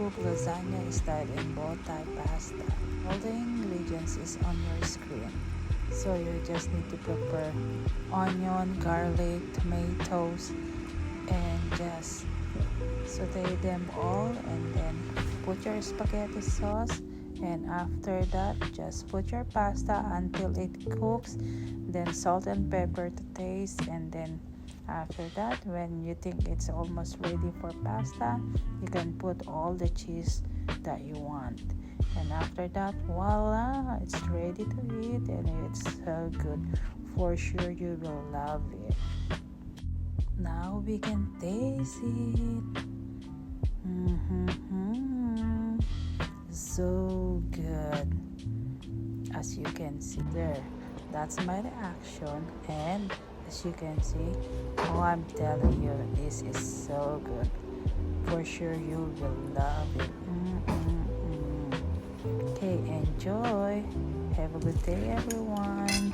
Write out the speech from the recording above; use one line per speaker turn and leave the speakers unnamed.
cook lasagna style in bow-tie pasta. All the ingredients is on your screen. So you just need to prepare onion, garlic, tomatoes, and just saute them all, and then put your spaghetti sauce, and after that just put your pasta until it cooks, then salt and pepper to taste, and then after that, when you think it's almost ready for pasta, you can put all the cheese that you want, and after that, voila, it's ready to eat, and it's so good. For sure you will love it. Now we can taste it. So good. As you can see there, that's my reaction, and as you can see, oh, I'm telling you, this is so good. For sure you will love it. Okay, enjoy. Have a good day, everyone.